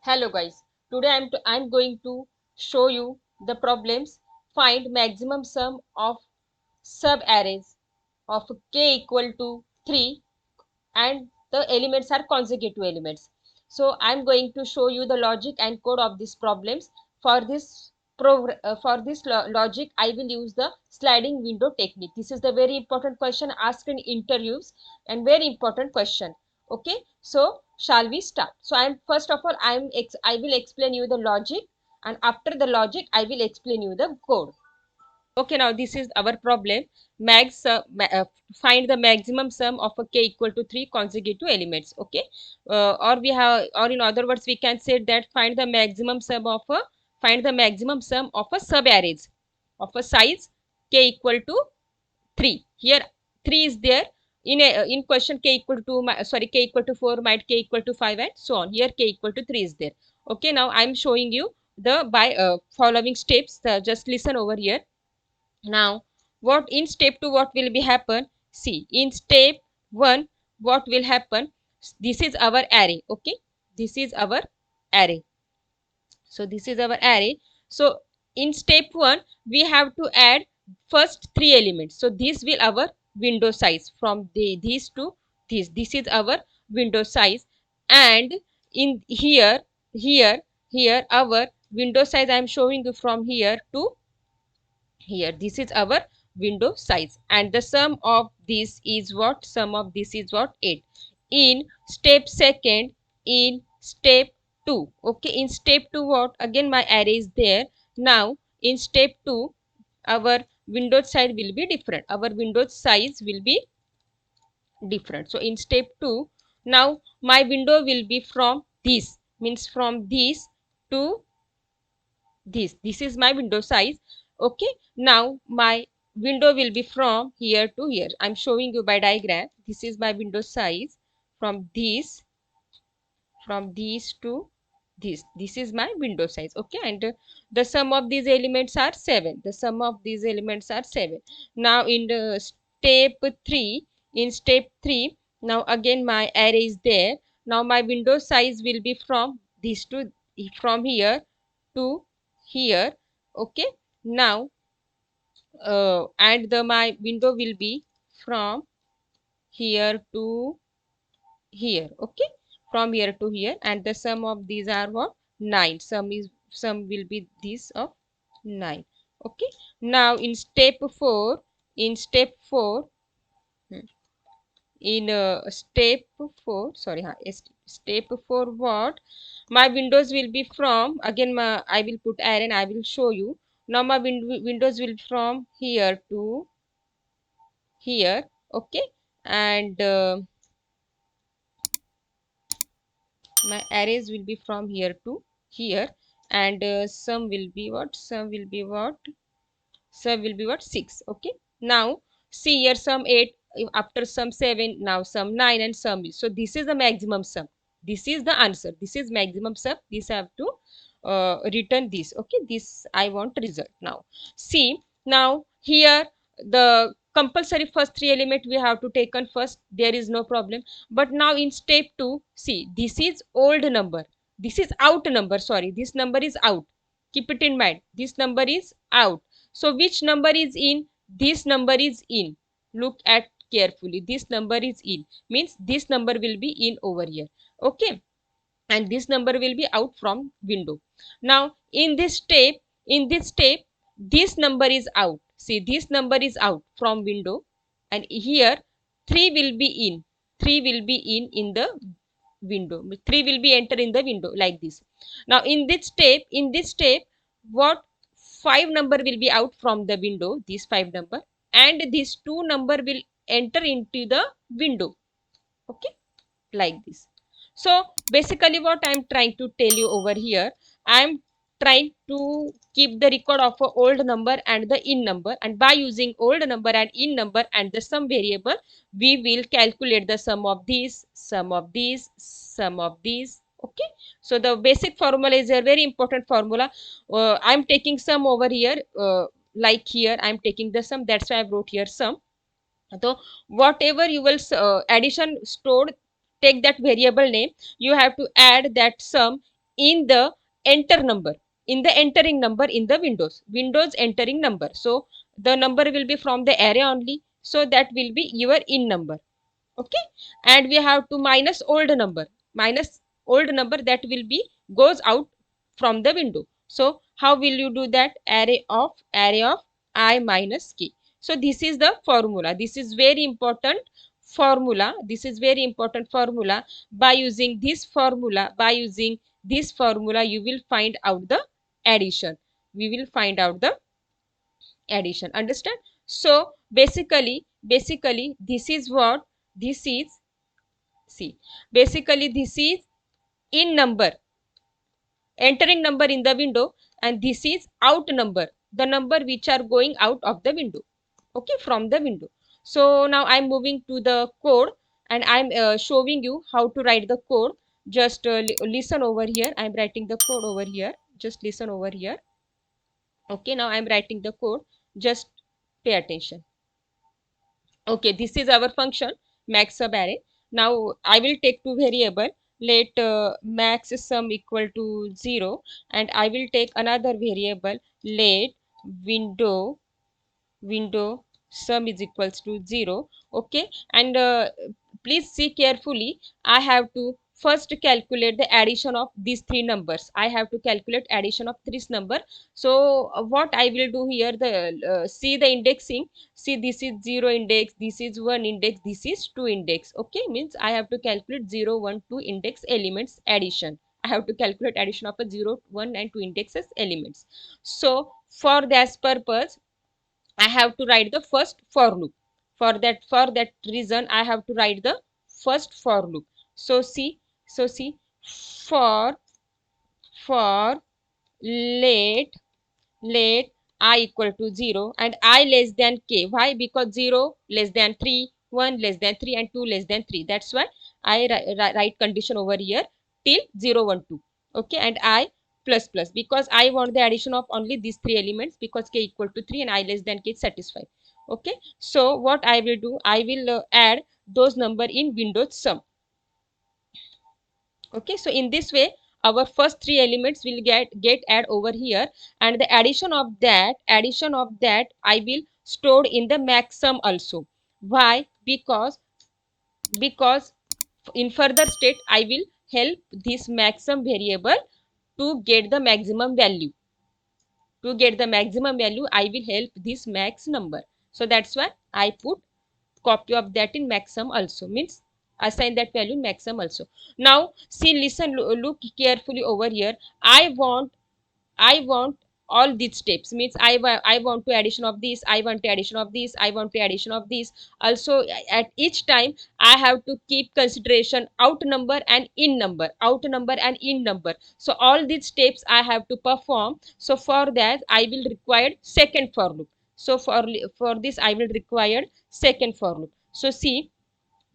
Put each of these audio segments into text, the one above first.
Hello guys, today I'm going to show you the problems. Find maximum sum of sub arrays of k equal to 3 and the elements are consecutive elements. So I'm going to show you the logic and code of these problems. For this logic, I will use the sliding window technique. This is the very important question asked in interviews and very important question. Okay, so shall we start? So I'm first of all I will explain you the logic, and after the logic I will explain you the code. Okay, now this is our problem. Find the maximum sum of a k equal to 3 consecutive elements. Okay, or in other words, we can say that find the maximum sum of a sub arrays of a size k equal to 3. Here 3 is there. In question k equal to k equal to 4, might k equal to 5, and so on. Here k equal to 3 is there. Okay, now I'm showing you the by following steps. Just listen over here. Now what in step 2 what will be happen? See, in step 1 what will happen? This is our array. Okay, this is our array. So this is our array. So in step 1 we have to add first 3 elements. So this will our window size from these to this is our window size. And in here our window size I am showing you from here to here. This is our window size, and the sum of this is what? Sum of this is what? 8. In step second, in step 2. Okay, in step 2 what? Again my array is there. Now in step 2 our window size will be different. Our window size will be different. So in step 2 now my window will be from this, means from this to this is my window size. Okay, now my window will be from here to here. I'm showing you by diagram. This is my window size from these to this is my window size. Okay, and the sum of these elements are 7. The sum of these elements are 7. Now in the step 3, in step 3 now again my array is there. Now my window size will be from this to from here to here. Okay, now and the my window will be from here to here. Okay, from here to here, and the sum of these are what? 9. Sum will be this of 9. Okay, now in step 4, in step 4 hmm, in step 4 sorry step 4 what? My windows will be from again I will put array and I will show you. Now my windows will from here to here. Okay, and my arrays will be from here to here, and sum will be what? Sum will be what? 6. Okay, now see here sum 8, after sum 7, now sum 9, and sum is. So this is the maximum sum. This is the answer. This is maximum sum. This I have to return this. Okay, this I want result. Now see, now here the compulsory first 3 element we have to take on first. There is no problem. But now in step 2, see, this is old number. This is out number. Sorry, this number is out. Keep it in mind. This number is out. So which number is in? This number is in. Look at carefully. This number is in. Means this number will be in over here. Okay. And this number will be out from window. Now in this step, this number is out. See, this number is out from window, and here 3 will be in. 3 will be in the window. 3 will be enter in the window like this. Now in this step what? 5 number will be out from the window, this 5 number, and this 2 number will enter into the window. Okay, like this. So basically what I'm trying to tell you over here, I'm trying to keep the record of a old number and the in number, and by using old number and in number and the sum variable, we will calculate the sum of these, sum of these, sum of these. Okay, so the basic formula is a very important formula. I'm taking sum over here, like here I'm taking the sum, that's why I wrote here sum. So whatever you will addition stored, take that variable name, you have to add that sum in the enter number, in the entering number in the windows entering number. So the number will be from the array only, so that will be your in number. Okay, and we have to minus old number, minus old number that will be goes out from the window. So how will you do that? Array of I minus k. So this is the formula, this is very important formula, this is very important formula. By using this formula, by using this formula, you will find out the addition, we will find out the addition, understand? So basically this is what this is. See, basically this is in number, entering number in the window, and this is out number, the number which are going out of the window, okay, from the window. So now I'm moving to the code, and I'm showing you how to write the code. Just listen over here, I'm writing the code over here, just listen over here. Okay, now I'm writing the code, just pay attention. Okay, this is our function max sub array. Now I will take two variable, let max sum equal to 0, and I will take another variable, let window sum is equals to 0. Okay, and please see carefully, I have to first calculate the addition of these three numbers, I have to calculate addition of this number. So what I will do here, the see the indexing, see this is 0 index, this is 1 index, this is 2 index. Okay, means I have to calculate 0 1 2 index elements addition, I have to calculate addition of a 0 1 and 2 indexes elements. So for this purpose I have to write the first for loop. For that reason, I have to write the first for loop. So see, for for let let I equal to 0 and I less than k. Why? Because 0 less than 3, 1 less than 3, and 2 less than 3. That's why I write condition over here till 0 1 2. Okay, and I plus plus, because I want the addition of only these three elements, because k equal to 3 and I less than k is satisfied. Okay, so what I will do, I will add those number in windows sum. Okay, so in this way our first three elements will get add over here, and the addition of that I will store in the maxsum also. Why? Because in further state I will help this maxsum variable to get the maximum value. To get the maximum value I will help this max number, so that's why I put copy of that in maxsum also, means assign that value in maxsum also. Now see, listen, look carefully over here. I want all these steps, means I want to addition of this, I want to addition of this, I want to addition of this also. At each time I have to keep consideration out number and in number, out number and in number. So all these steps I have to perform. So for that I will require second for loop. So for this I will require second for loop. So see,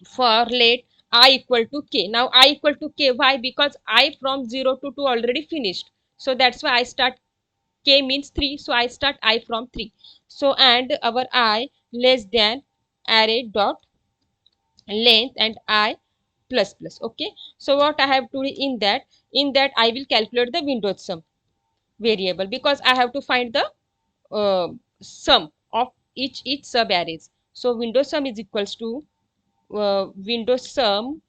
for let I equal to k. Now I equal to k, why? Because I from 0 to 2 already finished, so that's why I start k means 3, so I start I from 3. So and our I less than array dot length and I plus plus. Okay, so what I have to do in that I will calculate the windows sum variable, because I have to find the sum of each sub arrays. So windows sum is equals to windows sum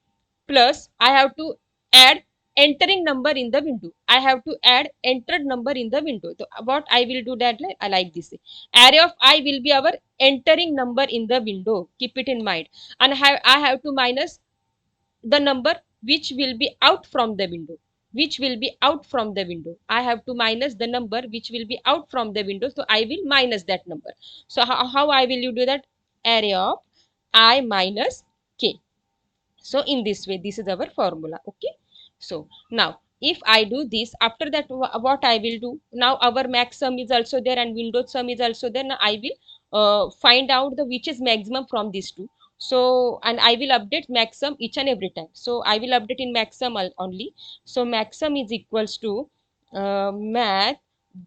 plus I have to add entering number in the window. I have to add entered number in the window. So what I will do that, like this. Array of I will be our entering number in the window. Keep it in mind. And I have to minus the number which will be out from the window. Which will be out from the window. I have to minus the number which will be out from the window. So I will minus that number. So how I will you do that? Array of I minus k. So in this way, this is our formula. Okay, so now if I do this, after that what I will do, now our max sum is also there and windows sum is also there. Now I will find out the which is maximum from these two. So and I will update max sum each and every time. So I will update in max sum only. So max sum is equals to math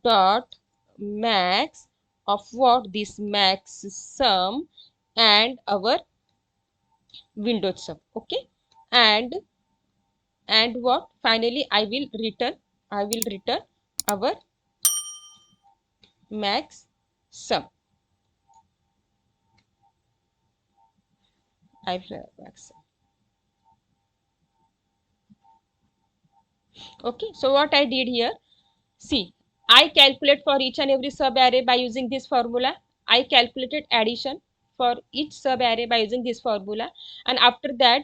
dot max of what, this max sum and our windows sum. Okay, and and what finally I will return our max sum. Max sum. Okay, so what I did here, see, I calculate for each and every sub array by using this formula. I calculated addition for each sub array by using this formula, and after that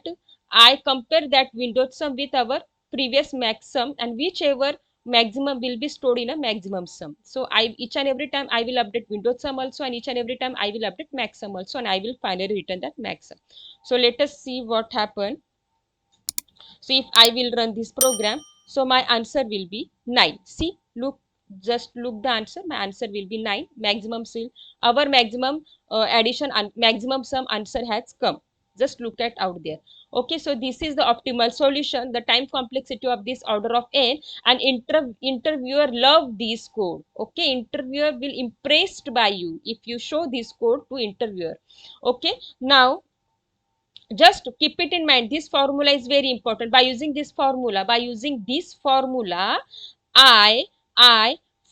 I compare that window sum with our previous max sum, and whichever maximum will be stored in a maximum sum. So I each and every time I will update window sum also, and each and every time I will update max sum also, and I will finally return that max sum. So let us see what happened. So if I will run this program, so my answer will be 9. See, look, just look the answer. My answer will be 9. Maximum still, our maximum addition and maximum sum answer has come. Just look at out there. Okay, so this is the optimal solution. The time complexity of this order of n, and interviewer love this code. Okay, interviewer will impressed by you if you show this code to interviewer. Okay, now just keep it in mind, this formula is very important. By using this formula, I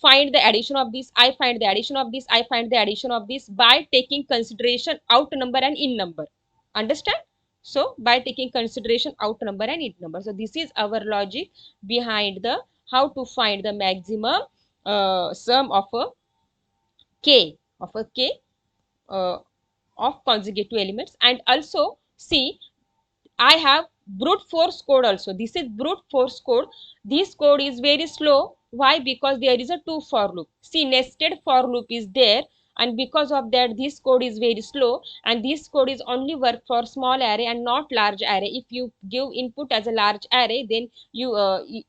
find the addition of this, I find the addition of this, I find the addition of this by taking consideration out number and in number. Understand? So by taking consideration out number and in number. So this is our logic behind the how to find the maximum sum of a k, uh, of consecutive elements. And also see, I have brute force code also. This is brute force code. This code is very slow. Why? Because there is a two for loop. See, nested for loop is there, and because of that this code is very slow, and this code is only work for small array and not large array. If you give input as a large array, then you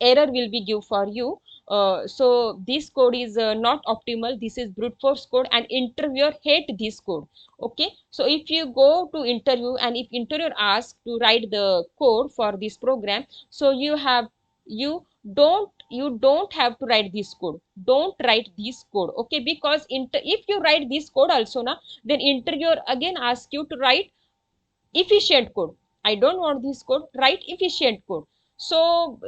error will be give for you. So this code is not optimal. This is brute force code, and interviewer hate this code. Okay, so if you go to interview and if interviewer asks to write the code for this program, so you don't have to write this code. Don't write this code. Okay, because if you write this code also now, then interviewer again ask you to write efficient code. I don't want this code, write efficient code. So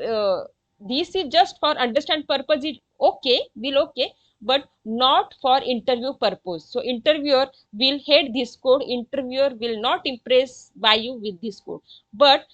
this is just for understand purpose, it okay, will okay, but not for interview purpose. So interviewer will hate this code, interviewer will not impress by you with this code. But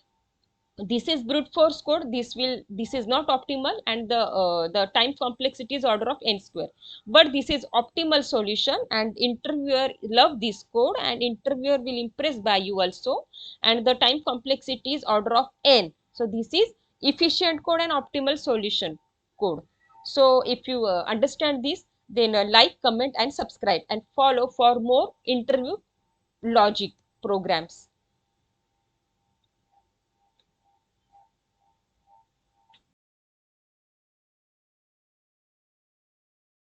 this is brute force code, this is not optimal, and the time complexity is order of n square. But this is optimal solution, and interviewer love this code, and interviewer will impress by you also, and the time complexity is order of n. So this is efficient code and optimal solution code. So if you understand this, then like, comment and subscribe, and follow for more interview logic programs.